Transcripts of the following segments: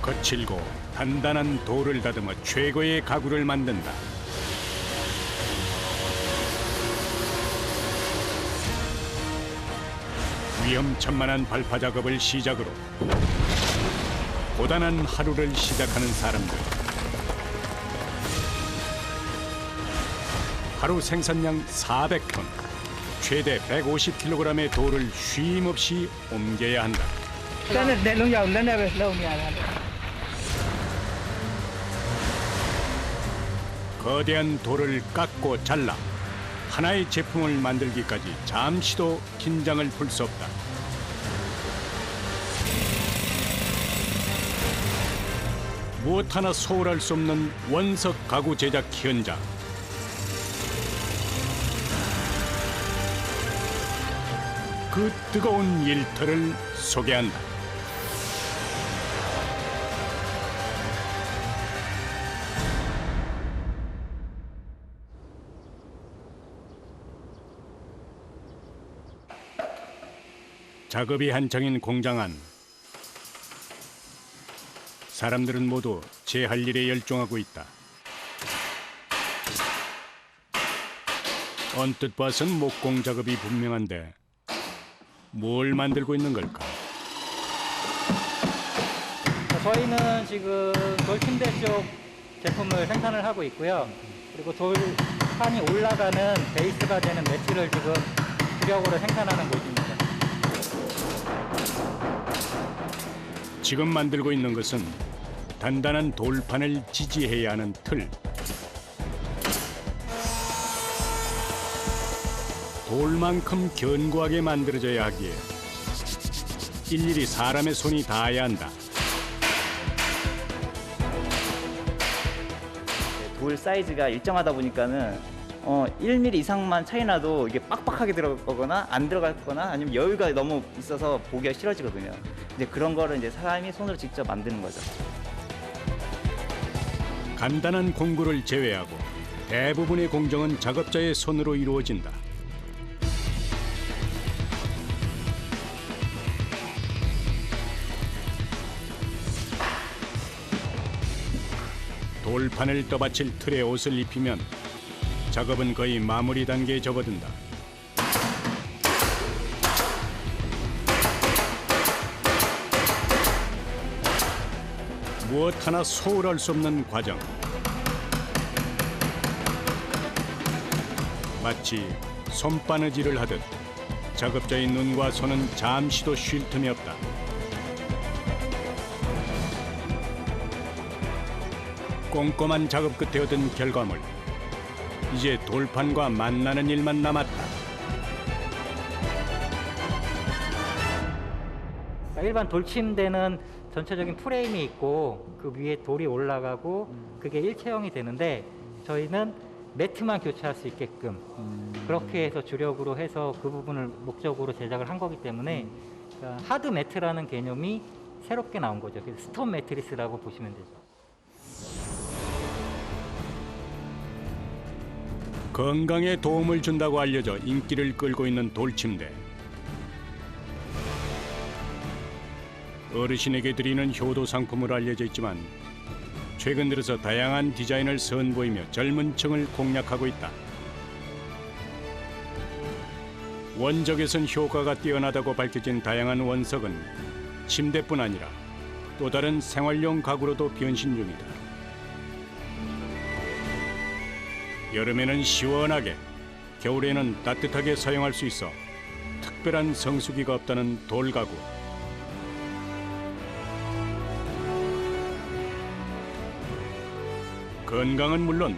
거칠고 단단한 돌을 다듬어 최고의 가구를 만든다. 위험천만한 발파 작업을 시작으로 고단한 하루를 시작하는 사람들. 하루 생산량 400톤, 최대 150kg의 돌을 쉼 없이 옮겨야 한다. 거대한 돌을 깎고 잘라 하나의 제품을 만들기까지 잠시도 긴장을 풀 수 없다. 무엇 하나 소홀할 수 없는 원석 가구 제작 현장. 그 뜨거운 일터를 소개한다. 작업이 한창인 공장 안. 사람들은 모두 제 할 일에 열중하고 있다. 언뜻 봐선 목공 작업이 분명한데 뭘 만들고 있는 걸까? 저희는 지금 돌침대 쪽 제품을 생산을 하고 있고요. 그리고 돌판이 올라가는 베이스가 되는 매트를 지금 주력으로 생산하는 곳입니다. 지금 만들고 있는 것은 단단한 돌판을 지지해야 하는 틀. 돌만큼 견고하게 만들어져야 하기에 일일이 사람의 손이 닿아야 한다. 돌 사이즈가 일정하다 보니까는 1mm 이상만 차이 나도 이게 빡빡하게 들어가거나 안 들어가거나 아니면 여유가 너무 있어서 보기가 싫어지거든요. 이제 그런 거를 이제 사람이 손으로 직접 만드는 거죠. 간단한 공구를 제외하고 대부분의 공정은 작업자의 손으로 이루어진다. 돌판을 떠받칠 틀에 옷을 입히면 작업은 거의 마무리 단계에 접어든다. 무엇 하나 소홀할 수 없는 과정. 마치 손바느질을 하듯 작업자의 눈과 손은 잠시도 쉴 틈이 없다. 꼼꼼한 작업 끝에 얻은 결과물. 이제 돌판과 만나는 일만 남았다. 일반 돌침대는 전체적인 프레임이 있고 그 위에 돌이 올라가고 그게 일체형이 되는데 저희는 매트만 교체할 수 있게끔 그렇게 해서 주력으로 해서 그 부분을 목적으로 제작을 한 거기 때문에 하드 매트라는 개념이 새롭게 나온 거죠. 그래서 스톤 매트리스라고 보시면 되죠. 건강에 도움을 준다고 알려져 인기를 끌고 있는 돌침대. 어르신에게 드리는 효도 상품으로 알려져 있지만 최근 들어서 다양한 디자인을 선보이며 젊은 층을 공략하고 있다. 원적에선 효과가 뛰어나다고 밝혀진 다양한 원석은 침대뿐 아니라 또 다른 생활용 가구로도 변신 중이다. 여름에는 시원하게, 겨울에는 따뜻하게 사용할 수 있어 특별한 성수기가 없다는 돌가구. 건강은 물론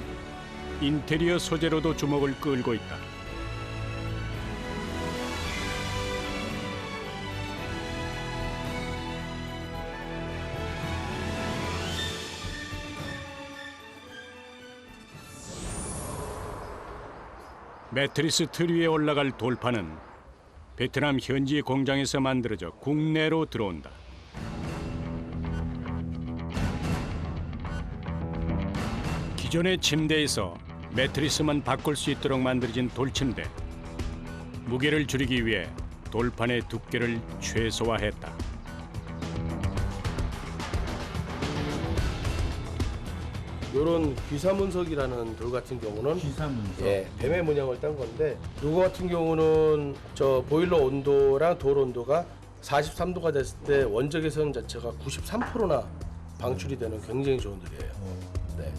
인테리어 소재로도 주목을 끌고 있다. 매트리스 틀 위에 올라갈 돌판은 베트남 현지 공장에서 만들어져 국내로 들어온다. 기존의 침대에서 매트리스만 바꿀 수 있도록 만들어진 돌침대. 무게를 줄이기 위해 돌판의 두께를 최소화했다. 요런 귀사문석이라는 돌 같은 경우는 예, 뱀의 문양을 딴 건데 요거 같은 경우는 저 보일러 온도랑 돌 온도가 43도가 됐을 때 원적외선 자체가 93%나 방출이 되는 굉장히 좋은 돌이에요. 네.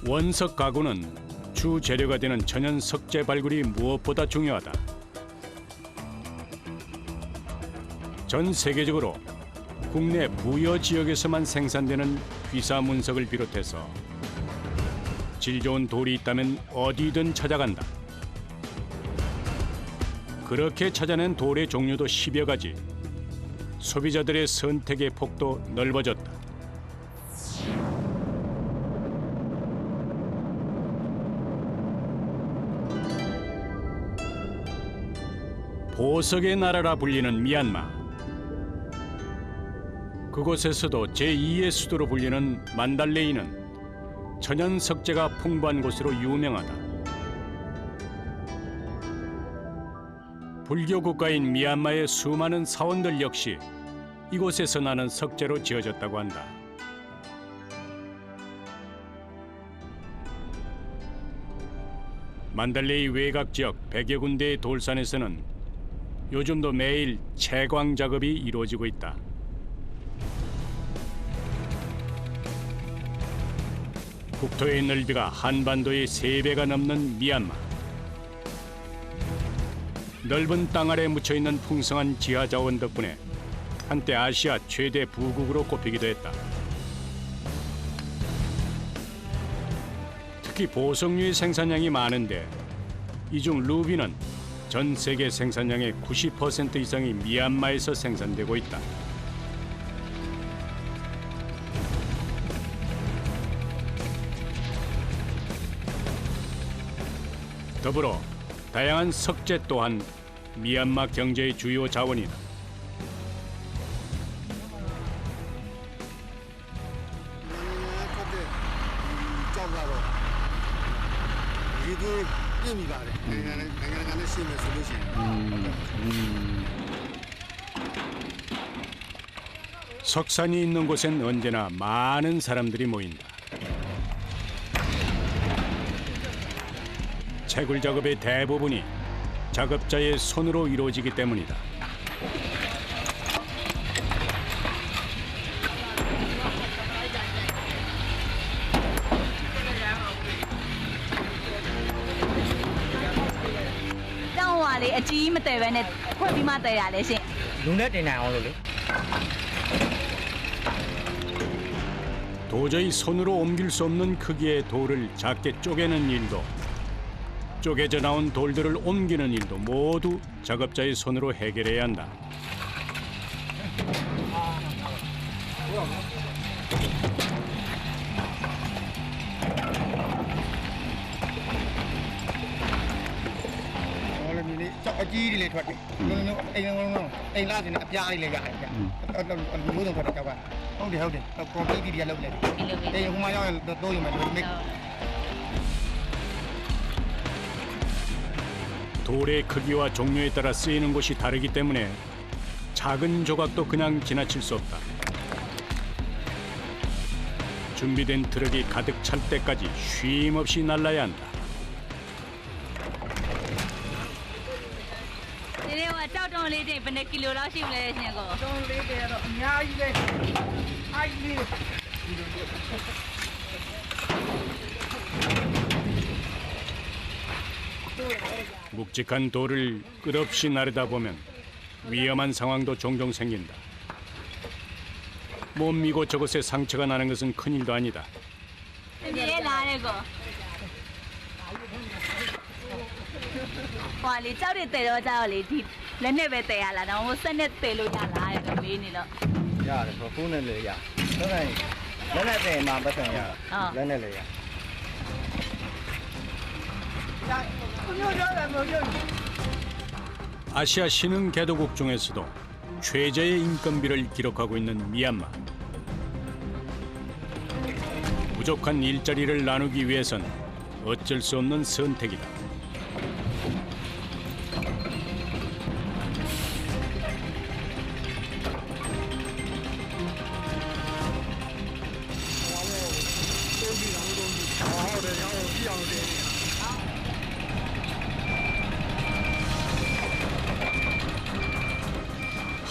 원석 가구는 주 재료가 되는 천연 석재 발굴이 무엇보다 중요하다. 전 세계적으로 국내 부여 지역에서만 생산되는 귀사문석을 비롯해서 질 좋은 돌이 있다면 어디든 찾아간다. 그렇게 찾아낸 돌의 종류도 10여 가지. 소비자들의 선택의 폭도 넓어졌다. 보석의 나라라 불리는 미얀마. 그곳에서도 제2의 수도로 불리는 만달레이는 천연 석재가 풍부한 곳으로 유명하다. 불교 국가인 미얀마의 수많은 사원들 역시 이곳에서 나는 석재로 지어졌다고 한다. 만달레이 외곽 지역 100여 군데의 돌산에서는 요즘도 매일 채광 작업이 이루어지고 있다. 국토의 넓이가 한반도의 3배가 넘는 미얀마. 넓은 땅 아래 묻혀있는 풍성한 지하 자원 덕분에 한때 아시아 최대 부국으로 꼽히기도 했다. 특히 보석류의 생산량이 많은데 이 중 루비는 전 세계 생산량의 90% 이상이 미얀마에서 생산되고 있다. 더불어 다양한 석재 또한 미얀마 경제의 주요 자원이다. 석산이 있는 곳엔 언제나 많은 사람들이 모인다. 채굴 작업의 대부분이 작업자의 손으로 이루어지기 때문이다. 도저히 손으로 옮길 수 없는 크기의 돌을 작게 쪼개는 일도, 쪼개져 나온 돌들을 옮기는 일도 모두 작업자의 손으로 해결해야 한다. 돌의 크기와 종류에 따라 쓰이는 곳이 다르기 때문에 작은 조각도 그냥 지나칠 수 없다. 준비된 트럭이 가득 찰 때까지 쉼 없이 날라야 한다. 묵직한 돌을 끝없이 나르다 보면 위험한 상황도 종종 생긴다. 몸 이곳저곳에 상처가 나는 것은 큰일도 아니다. 아시아 신흥 개도국 중에서도 최저의 인건비를 기록하고 있는 미얀마. 부족한 일자리를 나누기 위해선 어쩔 수 없는 선택이다.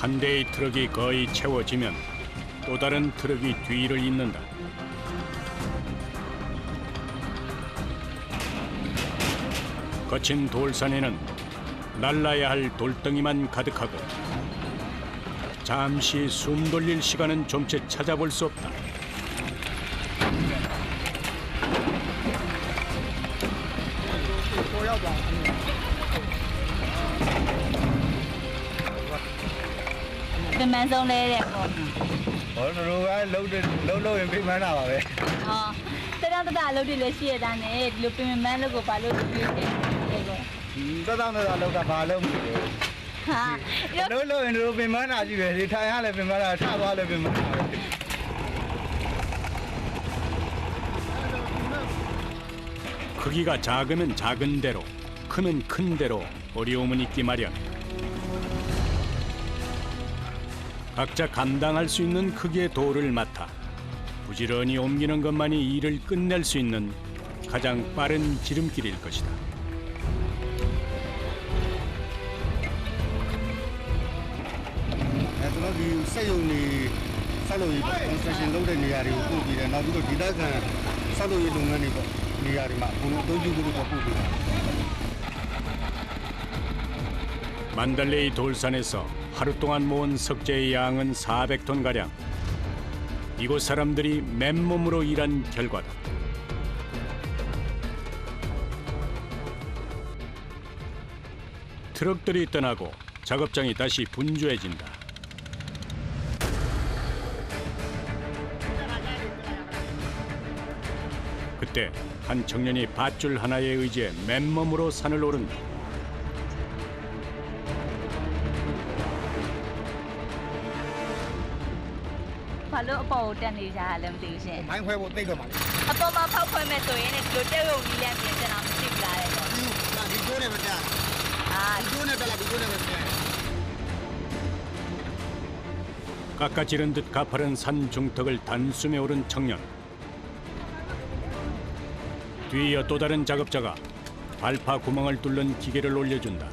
한 대의 트럭이 거의 채워지면 또 다른 트럭이 뒤를 잇는다. 거친 돌산에는 날라야 할 돌덩이만 가득하고 잠시 숨 돌릴 시간은 좀채 찾아볼 수 없다. Pin xong lên đẹp rồi. lâu em biết máy nào vậy? Thế đang tất cả lâu đi lấy xe ra này, lúc pin mang lúc có lúc đi đây rồi. Tao nó lâu cả bà lâu. Ha. lâu em lâu biết máy nào chứ vậy? Thì thay hai là biết máy nào, thay ba là biết máy nào. 크기가 작으면 작은 대로, 크면 큰 대로 어려움은 있기 마련. 각자 감당할 수 있는 크기의 돌을 맡아 부지런히 옮기는 것만이 일을 끝낼 수 있는 가장 빠른 지름길일 것이다. nó đi xây dựng thì sau rồi construction lâu đây nhà thì cũng bị nó cũng đi đắt là sau rồi đồng ngân thì nhà thì mà cũng đối với cũng có cũng bị 만달레이 돌산에서 하루 동안 모은 석재의 양은 400톤 가량. 이곳 사람들이 맨몸으로 일한 결과다. 트럭들이 떠나고 작업장이 다시 분주해진다. 그때 한 청년이 밧줄 하나에 의지해 맨몸으로 산을 오른다. Phải lỡ bầu trên đi ra làm từ xe. anh khoe bộ tay rồi mà Apa mà phao phơi mẹ tuổi này lúc đấy rồi đi làm việc cho nó chịu lại rồi. là đi chỗ này mà cha đi chỗ này là đi chỗ này mà cha 깎아지른 듯 가파른 산 중턱을 단숨에 오른 청년. 뒤이어 또 다른 작업자가 발파 구멍을 뚫는 기계를 올려준다.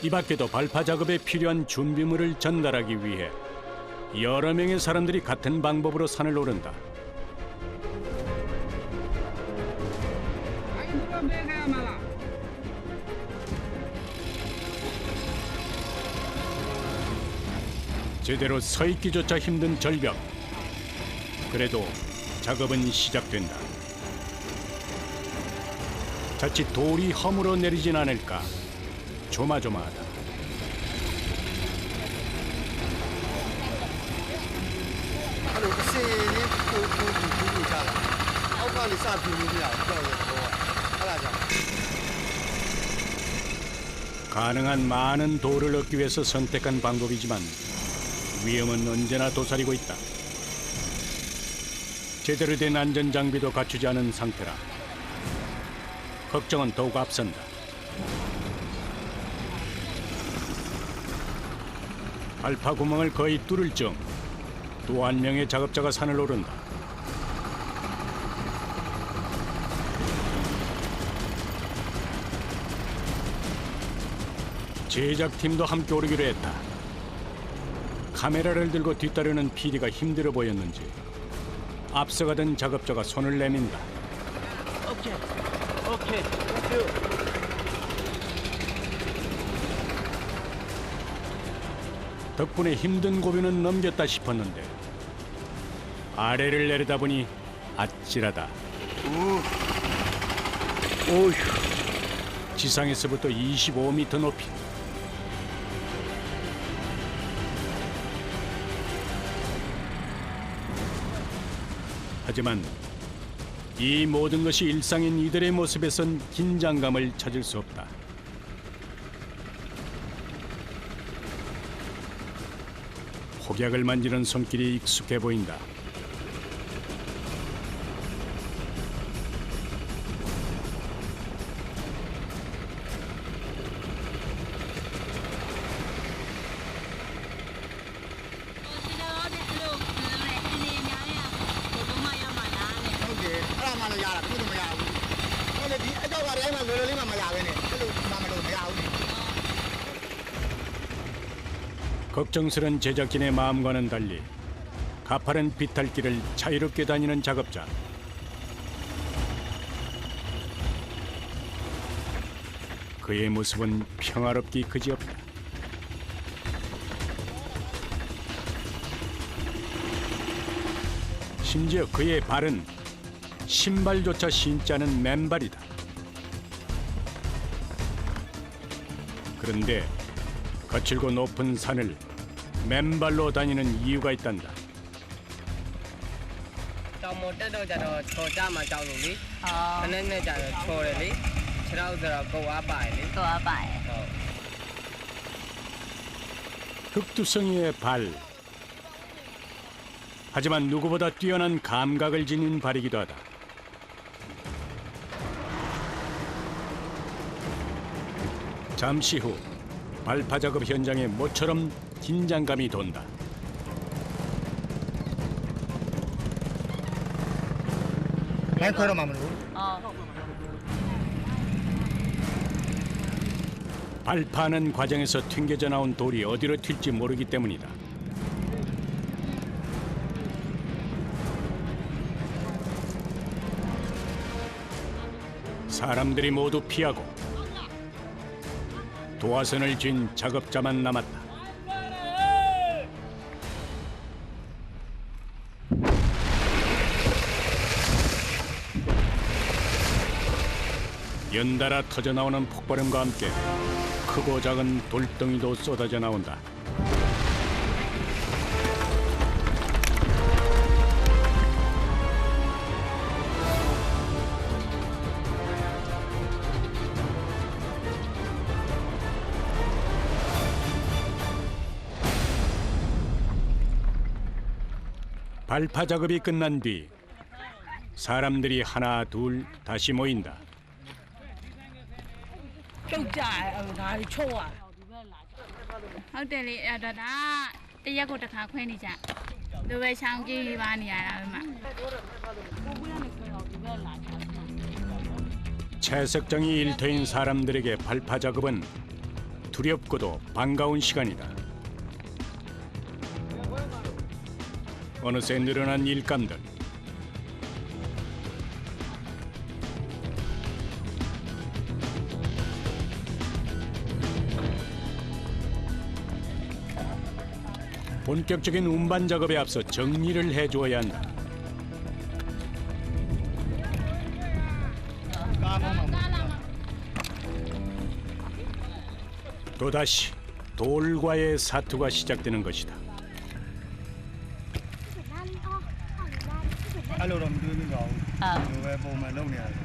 이 밖에도 발파 작업에 필요한 준비물을 전달하기 위해 여러 명의 사람들이 같은 방법으로 산을 오른다. 제대로 서 있기조차 힘든 절벽. 그래도 작업은 시작된다. 자칫 돌이 허물어 내리진 않을까 조마조마하다. cái đồ cái xe này tôi cha là áo quan thì sao thì như nào đâu rồi là 가능한 많은 돌을 얻기 위해서 선택한 방법이지만 위험은 언제나 도사리고 있다. 제대로 된 안전장비도 갖추지 않은 상태라 걱정은 더욱 앞선다. 발파 구멍을 거의 뚫을 즈음 또 한 명의 작업자가 산을 오른다. 제작팀도 함께 오르기로 했다. 카메라를 들고 뒤따르는 PD가 힘들어 보였는지 앞서가던 작업자가 손을 내민다. 오케이. 덕분에 힘든 고비는 넘겼다 싶었는데 아래를 내려다보니 아찔하다. 오휴. 지상에서부터 25m 높이. 하지만 이 모든 것이 일상인 이들의 모습에선 긴장감을 찾을 수 없다. 폭약을 만지는 손길이 익숙해 보인다. 걱정스런 제작진의 마음과는 달리 가파른 비탈길을 자유롭게 다니는 작업자. 그의 모습은 평화롭기 그지없다. 심지어 그의 발은 신발조차 신지 않은 맨발이다. 그런데 거칠고 높은 산을 맨발로 다니는 이유가 있단다. တောင်ပေါ်တက်တော့ကြတော့ချော်ကြမှာကြောက်လို့လေ อ๋อ ခနဲ့နဲ့ကြတော့ချော်တယ်လေခြေထောက်ဆိုတော့ကုတ်အားပါတယ်လေ ตัวไป ဟုတ် 흑두성이의 발. 하지만 누구보다 뛰어난 감각을 지닌 발이기도 하다. 잠시 후 발파 작업 현장에 모처럼 긴장감이 돈다.อ๋อ 발파하는 과정에서 튕겨져 나온 돌이 어디로 튈지 모르기 때문이다. 사람들이 모두 피하고 도화선을 쥔 작업자만 남았다. 연달아 터져 나오는 폭발음과 함께 크고 작은 돌덩이도 쏟아져 나온다. 발파 작업이 끝난 뒤 사람들이 하나 둘 다시 모인다. ကြောက်ကြဒါတွေချော့อ่ะ ဟုတ်တယ်လေအဲ့ဒါတရက်ကိုတစ်ခါခွဲနေကြလူပဲချောင်းပြေးပါနေရတာပဲမှာ 채석장이 일터인 사람들에게 발파 작업은 두렵고도 반가운 시간이다. 어느새 늘어난 일감들. 본격적인 운반 작업에 앞서 정리를 해주어야 한다. 또다시 돌과의 사투가 시작되는 것이다. အဲ့လိုတော့မတွေးမိပါဘူး အာ ဒီလိုပဲပုံမှန်လုပ်နေရတယ်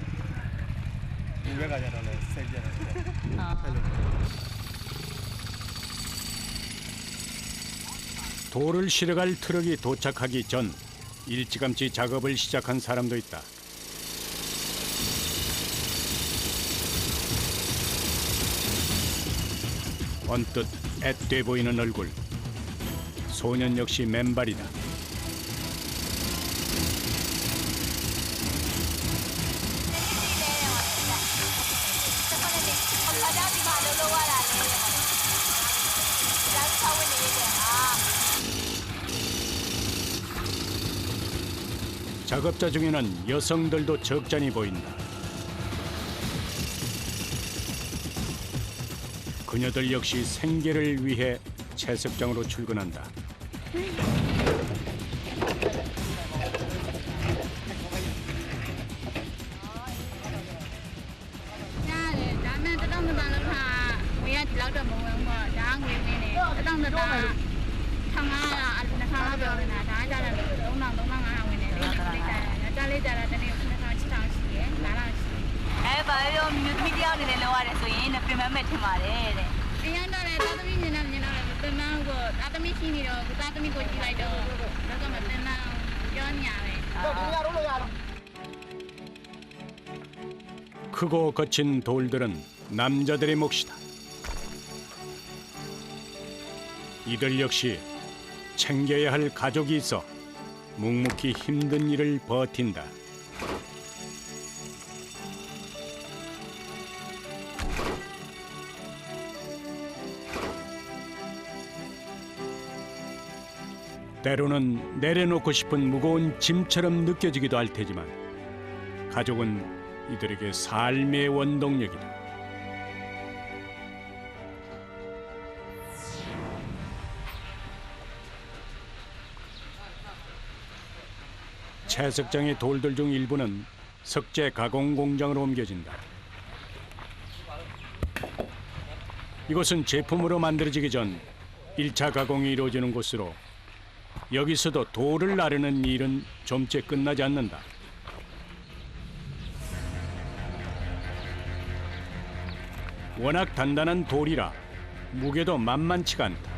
ဒီဘက်ကကျတော့လည်းစိတ်ပြတ်တယ် อ๋อ အဲ့လို 돌을 실어갈 트럭이 도착하기 전 일찌감치 작업을 시작한 사람도 있다. 언뜻 앳돼 보이는 얼굴. 소년 역시 맨발이다. 작업자 중에는 여성들도 적잖이 보인다. 그녀들 역시 생계를 위해 채석장으로 출근한다.ရတယ်ဒါမဲ့တတော့မတန်လို့ခါငွေရဒီလောက်တော့မဝင်ဘူးပေါ့ဒါငွေဝင်နေတတော့မတန်1500နှစ်ခါလောက်ပြောနေတာဒါကြတယ်3500ဝင်နေလေးလေးကြတယ်ကြားလေးကြတာတနေ့9000 6000ရှိတယ်လာလာရှိအဲဘာပြောမြို့သမီးတယောက်နေလဲလောက်ရတယ်ဆိုရင်ပြင်ပမဲ့ထင်ပါတယ်တဲ့အရင်တော့လေသာသမီမြင်တော့ပြင်မကိုသာသမီရှိနေတော့သာသမီကိုကြည့်လိုက်တော့တော့ကမတင်တော့ပြောနေရတယ် 크고 거친 돌들은 남자들의 몫이다. 이들 역시 챙겨야 할 가족이 있어 묵묵히 힘든 일을 버틴다. 때로는 내려놓고 싶은 무거운 짐처럼 느껴지기도 할 테지만 가족은 이들에게 삶의 원동력이다. 채석장의 돌들 중 일부는 석재 가공 공장으로 옮겨진다. 이곳은 제품으로 만들어지기 전 1차 가공이 이루어지는 곳으로 여기서도 돌을 나르는 일은 좀째 끝나지 않는다. 워낙 단단한 돌이라 무게도 만만치가 않다.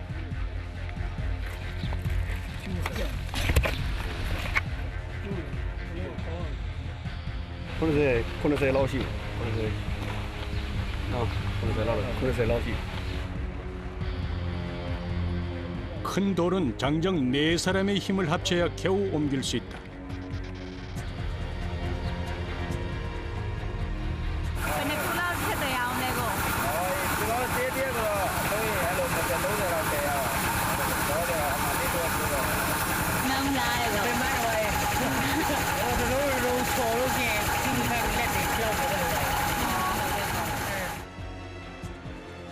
큰 돌은 장정 4사람의 힘을 합쳐야 겨우 옮길 수 있다. 근데 콜라 세대 야오네고. 너무 나아요.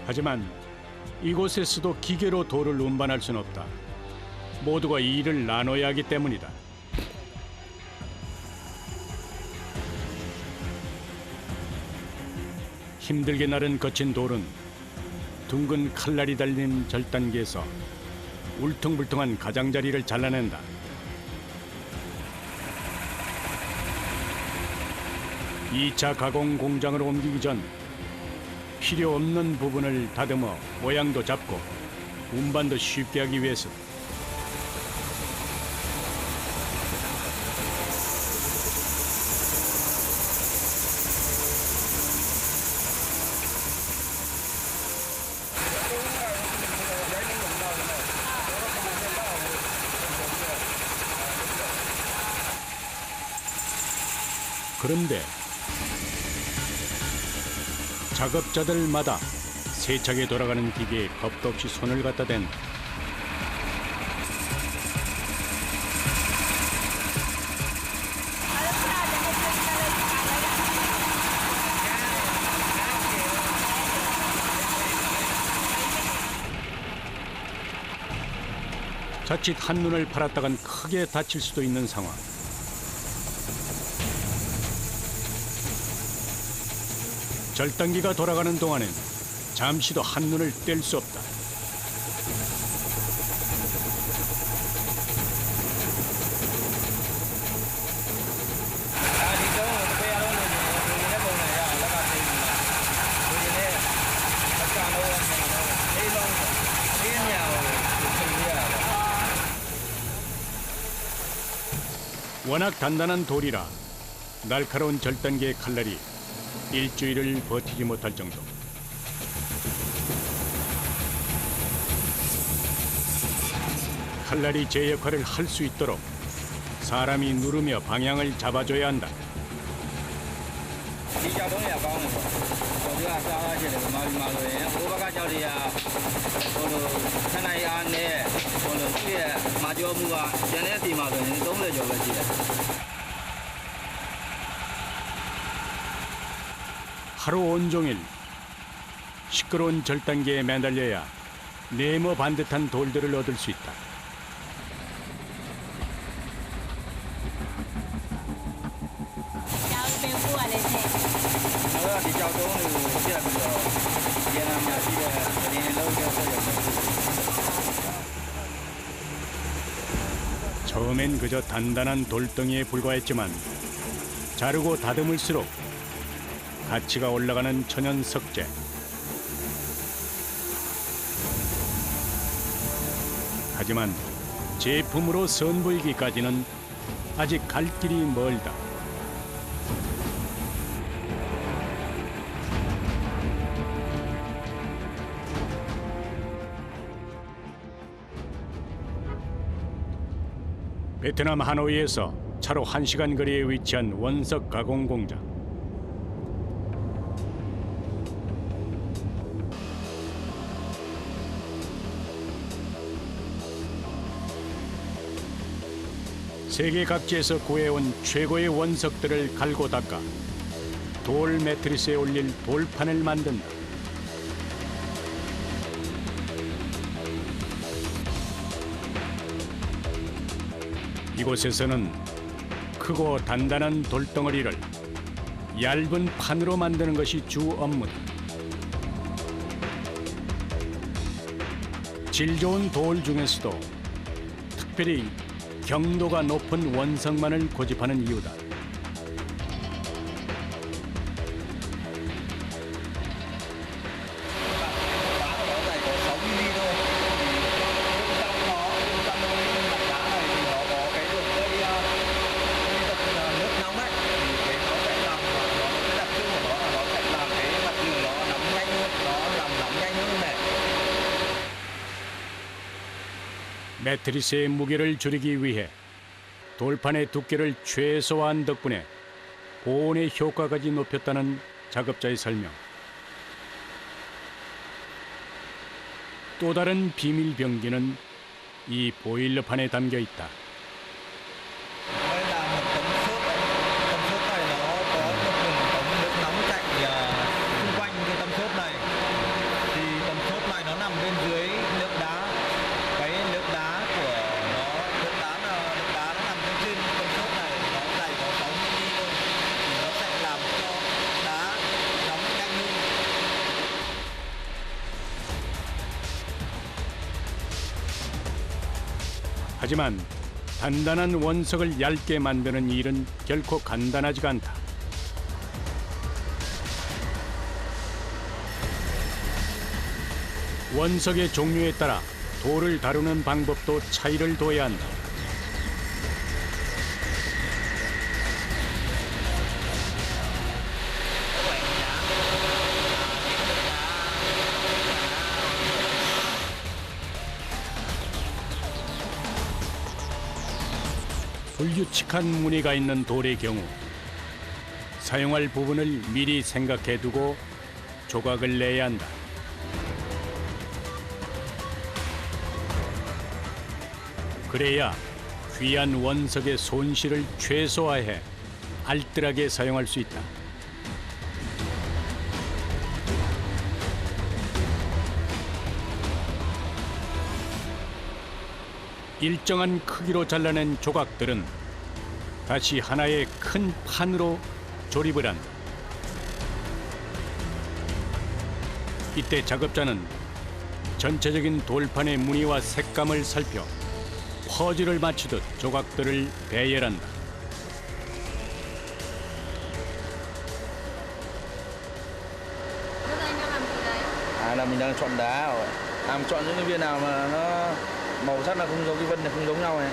하지만 이곳에서도 기계로 돌을 운반할 수는 없다. 모두가 이 일을 나눠야 하기 때문이다. 힘들게 나른 거친 돌은 둥근 칼날이 달린 절단기에서 울퉁불퉁한 가장자리를 잘라낸다. 이 차 가공 공장으로 옮기기 전 필요 없는 부분을 다듬어 모양도 잡고 운반도 쉽게 하기 위해서 그런데 작업자들마다 세차게 돌아가는 기계에 겁도 없이 손을 갖다 댄다. 자칫 한눈을 팔았다간 크게 다칠 수도 있는 상황. 절단기가 돌아가는 동안엔 잠시도 한눈을 뗄 수 없다. 워낙 단단한 돌이라 날카로운 절단기의 칼날이 일주일을 버티지 못할 정도. 칼날이 제 역할을 할 수 있도록 사람이 누르며 방향을 잡아줘야 한다. 하루 온종일 시끄러운 절단기에 매달려야 네모 반듯한 돌들을 얻을 수 있다. 처음엔 그저 단단한 돌덩이에 불과했지만 자르고 다듬을수록 가치가 올라가는 천연 석재. 하지만 제품으로 선보이기까지는 아직 갈 길이 멀다. 베트남 하노이에서 차로 1시간 거리에 위치한 원석 가공 공장. 세계 각지에서 구해온 최고의 원석들을 갈고 닦아 돌 매트리스에 올릴 돌판을 만든다. 이곳에서는 크고 단단한 돌덩어리를 얇은 판으로 만드는 것이 주 업무다. 질 좋은 돌 중에서도 특별히 경도가 높은 원석만을 고집하는 이유다. 매트리스의 무게를 줄이기 위해 돌판의 두께를 최소화한 덕분에 보온의 효과까지 높였다는 작업자의 설명. 또 다른 비밀 병기는 이 보일러판에 담겨 있다. Đây là một tấm xốp đấy. Tấm xốp này nó có một đường ống nước nóng chạy xung quanh cái tấm xốp này. Thì tấm xốp này nó nằm bên dưới nước đá. Cái nước đá của nó, nước đá nó nằm bên trên tấm xốp này, nó dày có 6 mm thôi. Thì nó sẽ làm cho đá nóng nhanh hơn. 하지만 단단한 원석을 얇게 만드는 일은 결코 간단하지가 않다. 원석의 종류에 따라 돌을 다루는 방법도 차이를 둬야 한다. 불규칙한 무늬가 있는 돌의 경우 사용할 부분을 미리 생각해 두고 조각을 내야 한다. 그래야 귀한 원석의 손실을 최소화해 알뜰하게 사용할 수 있다. 일정한 크기로 잘라낸 조각들은 다시 하나의 큰 판으로 조립을 한다. 이때 작업자는 전체적인 돌판의 무늬와 색감을 살펴 퍼즐을 맞추듯 조각들을 배열한다. Lúc anh đang làm gì đấy? Là mình đang chọn đá rồi. Mình chọn những cái viên nào mà nó màu sắc là không giống, cái vân này không giống nhau này.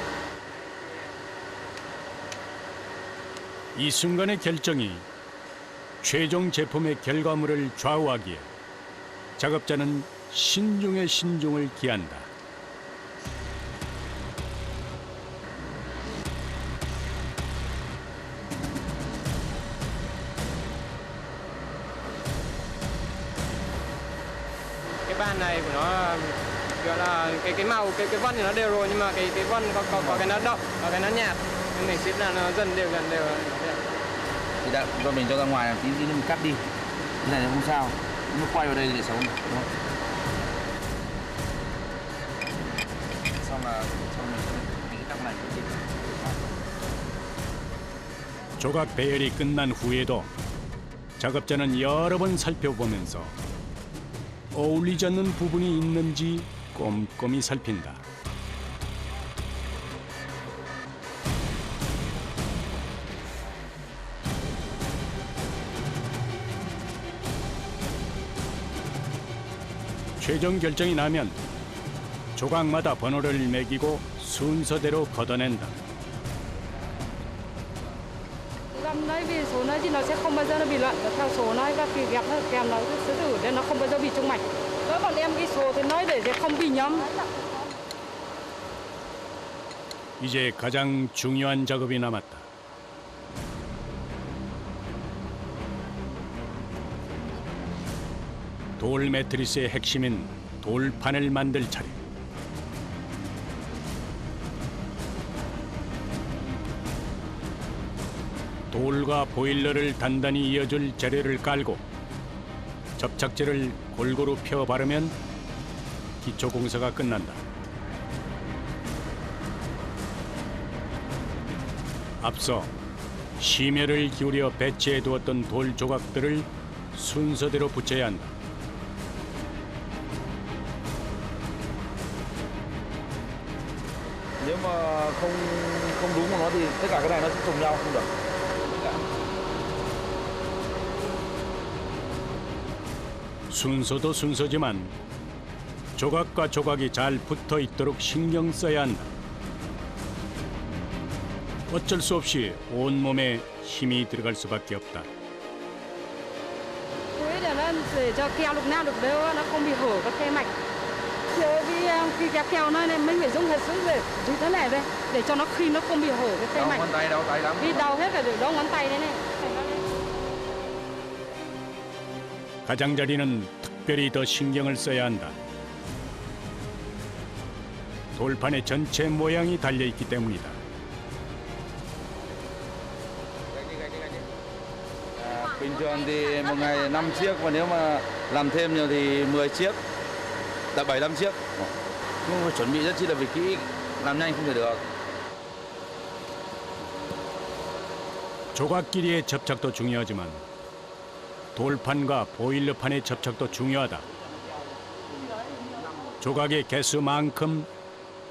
이 순간의 결정이 최종 제품의 결과물을 좌우하기에 작업자는 신중에 신중을 기한다. Cái ban này của nó gọi là cái màu cái vân thì nó đều rồi, nhưng mà cái vân có cái nó đậm và cái nó nhạt, nên mình xếp là nó dần đều gần đều. Thì đã do mình cho ra ngoài tí nữa mình cắt đi, cái này không sao, nó quay vào đây để xấu này, đúng không? Xong mình cắt này cũng 조각 배열이 끝난 후에도 작업자는 여러 번 살펴보면서 어울리지 않는 부분이 있는지 꼼꼼히 살핀다. 최종 결정이 나면 조각마다 번호를 매기고 순서대로 걷어낸다. Găm đấy vì số này thì nó sẽ không bao giờ nó bị loạn theo số này, và khi ghép kèm nó sẽ thử để nó không bao giờ bị trùng mạch. Với bọn em cái số thì nói để sẽ không bị nhầm. 이제 가장 중요한 작업이 남았다. 돌 매트리스의 핵심인 돌판을 만들 차례. 돌과 보일러를 단단히 이어줄 재료를 깔고 접착제를 골고루 펴 바르면 기초 공사가 끝난다. 앞서 심혈을 기울여 배치해 두었던 돌 조각들을 순서대로 붙여야 한다. Nếu mà không không đúng của nó thì tất cả cái này nó sẽ trùng nhau không được. 순서도 순서지만 조각과 조각이 잘 붙어 있도록 신경 써야 한다. 어쩔 수 없이 온몸에 힘이 들어갈 수밖에 없다. Thế để cho keo lúc nào được đều, nó không bị hở các khe mạch. Khi kẹp keo nó nên mình phải dùng thật sự để như thế này đây, để cho nó khi nó không bị hở cái khe mạch. Đau tay lắm. Vì đau hết cả được đau ngón tay đấy này. 가장자리는 특별히 더 신경을 써야 한다. 돌판의 전체 모양이 달려 있기 때문이다. Bình thường thì một ngày 5 chiếc và nếu mà làm thêm nhiều thì 10 chiếc, là 7-8 chiếc. Nhưng mà chuẩn bị rất chi là vì kỹ, làm nhanh không thể được. 조각끼리의 접착도 중요하지만 돌판과 보일러판의 접착도 중요하다. 조각의 개수만큼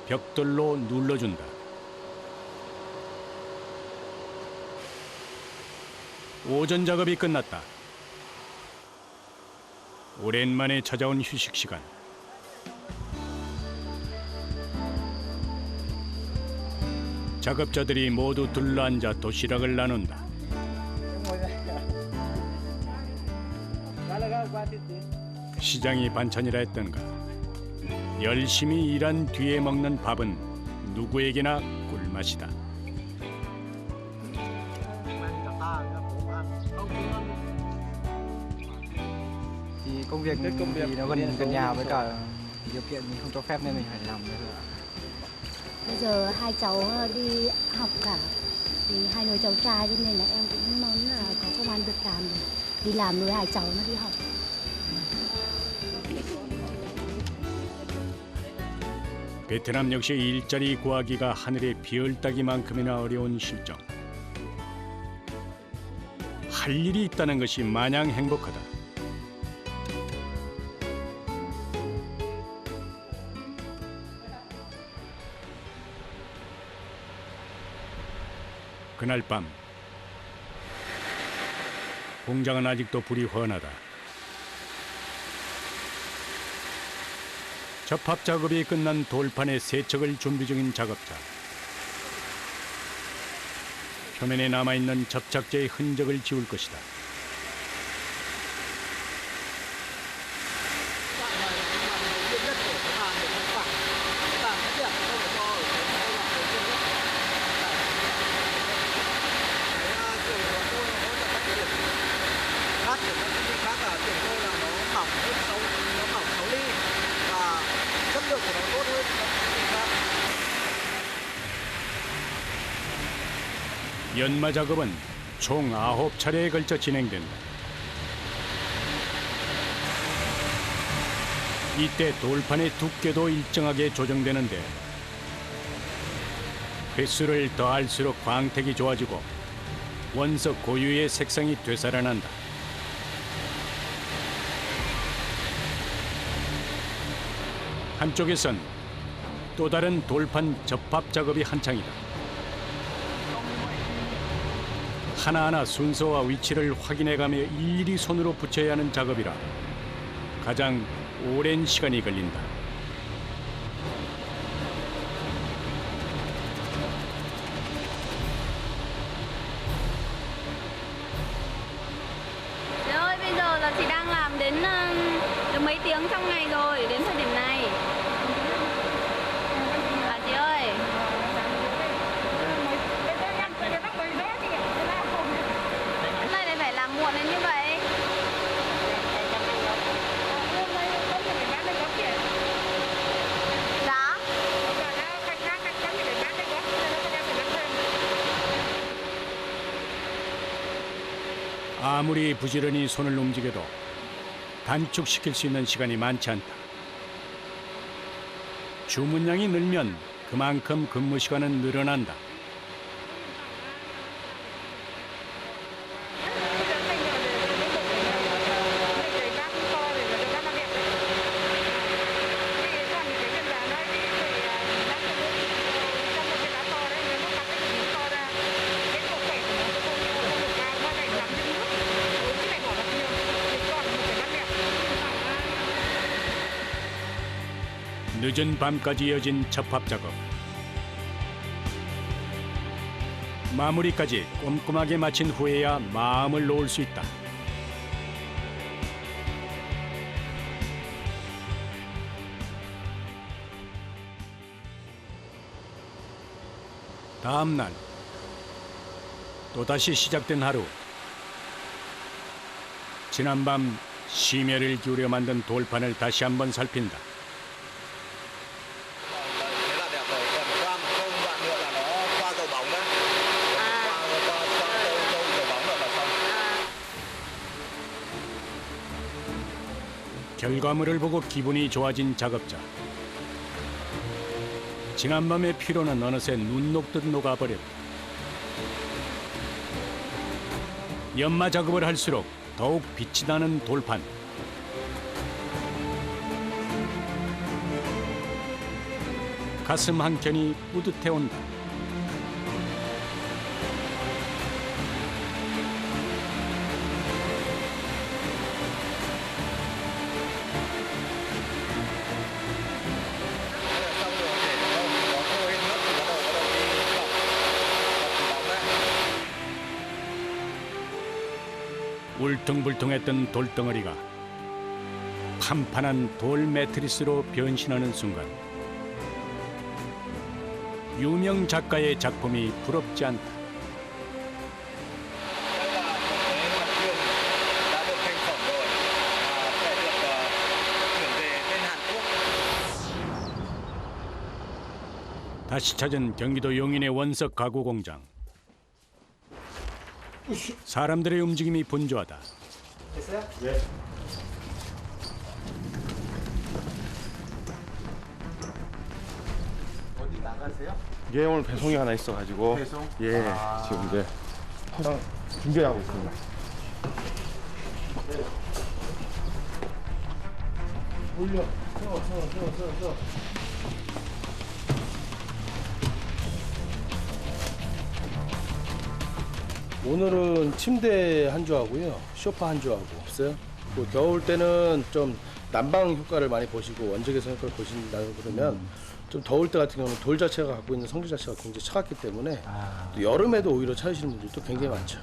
벽돌로 눌러준다. 오전 작업이 끝났다. 오랜만에 찾아온 휴식 시간. 작업자들이 모두 둘러앉아 도시락을 나눈다. 시장이 반찬이라 했던가. 열심히 일한 뒤에 먹는 밥은 누구에게나 꿀맛이다. Thì công việc thì nó gần nhà với cả điều kiện thì không cho phép nên mình phải làm nữa. Bây giờ hai cháu đi học cả, thì hai đứa cháu trai cho nên là em cũng muốn là có công ăn việc làm để đi làm nuôi hai cháu nó đi học. 베트남 역시 일자리 구하기가 하늘의 별 따기만큼이나 어려운 실정. 할 일이 있다는 것이 마냥 행복하다. 그날 밤 공장은 아직도 불이 훤하다. 접합 작업이 끝난 돌판의 세척을 준비 중인 작업자. 표면에 남아있는 접착제의 흔적을 지울 것이다. 연마 작업은 총 9차례에 걸쳐 진행된다. 이때 돌판의 두께도 일정하게 조정되는데 횟수를 더할수록 광택이 좋아지고 원석 고유의 색상이 되살아난다. 한쪽에선 또 다른 돌판 접합 작업이 한창이다. 하나하나 순서와 위치를 확인해가며 일일이 손으로 붙여야 하는 작업이라 가장 오랜 시간이 걸린다. Chị ơi, bây giờ là chị đang làm đến được mấy tiếng trong ngày rồi đến thời điểm này. À chị ơi. Hôm nay lại phải làm muộn đến như vậy. Dạ. 아무리 부지런히 손을 움직여도 단축시킬 수 있는 시간이 많지 않다. 주문량이 늘면 그만큼 근무 시간은 늘어난다. 늦은 밤까지 이어진 접합 작업. 마무리까지 꼼꼼하게 마친 후에야 마음을 놓을 수 있다. 다음 날 또다시 시작된 하루. 지난밤 심혈을 기울여 만든 돌판을 다시 한번 살핀다. 결과물을 보고 기분이 좋아진 작업자. 지난밤의 피로는 어느새 눈 녹듯 녹아버렸다. 연마 작업을 할수록 더욱 빛이 나는 돌판. 가슴 한켠이 뿌듯해 온다. 울퉁불퉁했던 돌덩어리가 판판한 돌 매트리스로 변신하는 순간 유명 작가의 작품이 부럽지 않다. 다시 찾은 경기도 용인의 원석 가구 공장. 사람들의 움직임이 분주하다. 됐어요? 네. 어디 나가세요? 예, 오늘 배송이 하나 있어가지고. 배송? 예, 지금 이제 준비하고 있습니다. 올려. 서. 오늘은 침대 한 조하고요, 소파 한 조하고 없어요. 뭐 겨울 때는 좀 난방 효과를 많이 보시고 원적외선 효과를 보신다 그러면 좀 더울 때 같은 경우는 돌 자체가 갖고 있는 성질 자체가 굉장히 차갑기 때문에 또 여름에도 오히려 찾으시는 분들도 굉장히 많죠.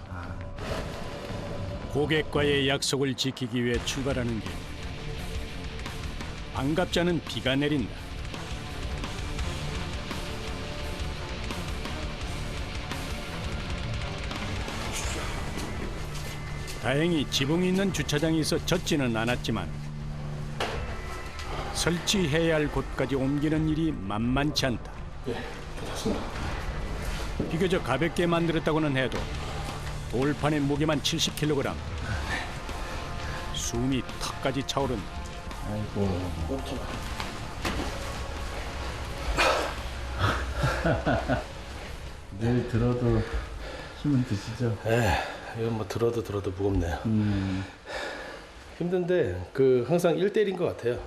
고객과의 약속을 지키기 위해 출발하는 길. 반갑지 않은 비가 내린다. 다행히 지붕이 있는 주차장이 있어 젖지는 않았지만 설치해야 할 곳까지 옮기는 일이 만만치 않다. 예, 괜찮습니다. 비교적 가볍게 만들었다고는 해도 돌판의 무게만 70kg. 숨이 턱까지 차오른다. 아이고. 늘 들어도 힘은 드시죠? 이건 뭐 들어도 무겁네요. 힘든데 항상 1대1인 것 같아요.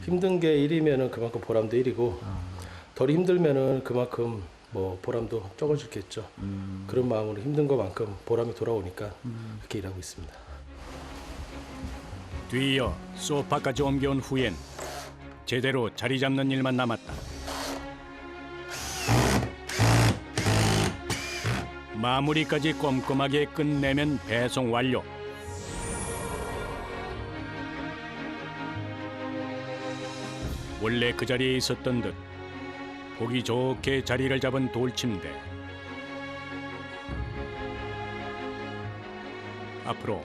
힘든 게 1이면은 그만큼 보람도 1이고 덜 힘들면은 그만큼 뭐 보람도 적어지겠죠. 그런 마음으로 힘든 것만큼 보람이 돌아오니까 그렇게 일하고 있습니다. 뒤이어 소파까지 옮겨온 후엔 제대로 자리 잡는 일만 남았다. 마무리까지 꼼꼼하게 끝내면 배송 완료. 원래 그 자리에 있었던 듯 보기 좋게 자리를 잡은 돌침대. 앞으로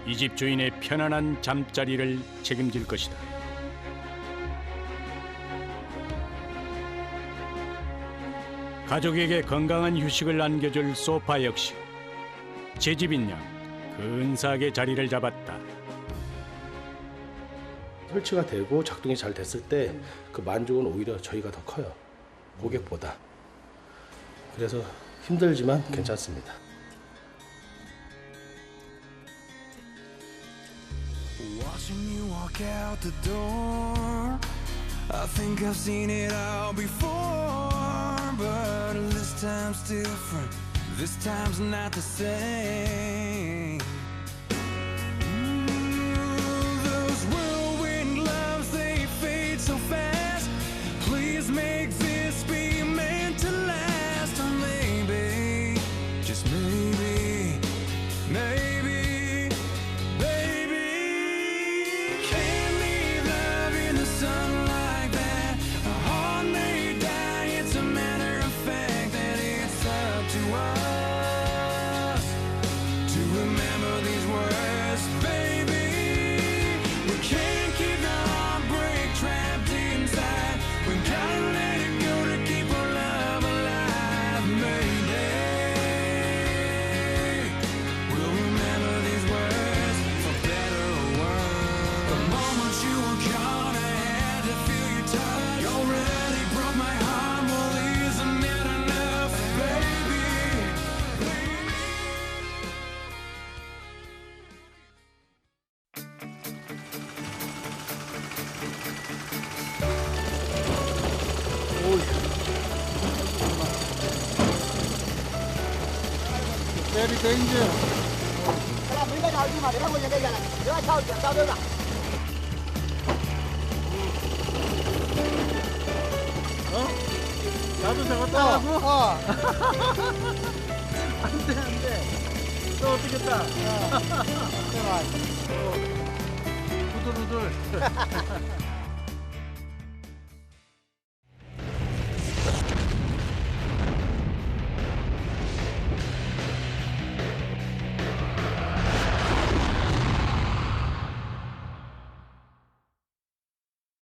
이 집 주인의 편안한 잠자리를 책임질 것이다. 가족에게 건강한 휴식을 안겨줄 소파 역시 제 집인 양 근사하게 자리를 잡았다. 설치가 되고 작동이 잘 됐을 때 그 만족은 오히려 저희가 더 커요. 고객보다. 그래서 힘들지만 괜찮습니다. Watching you walk out the door, I think I've seen it all before, but this time's different. This time's not the same. Those whirlwind loves, they fade so fast. Please make this be meant to last, or maybe, just maybe, maybe, baby, can't leave love in the sun like that. A heart may die, it's a matter of fact that it's up to us to remember these words, baby. We can't keep the heartbreak trapped inside. We gotta let it go to keep our love alive. Maybe we'll remember these words for better or worse. The moment you were gone, I had to feel your touch. You already broke my heart. Well, isn't it enough, baby? Very dangerous. 나도 저거 따라고? 안돼 안돼. 또 어떻게 따? 후들후들.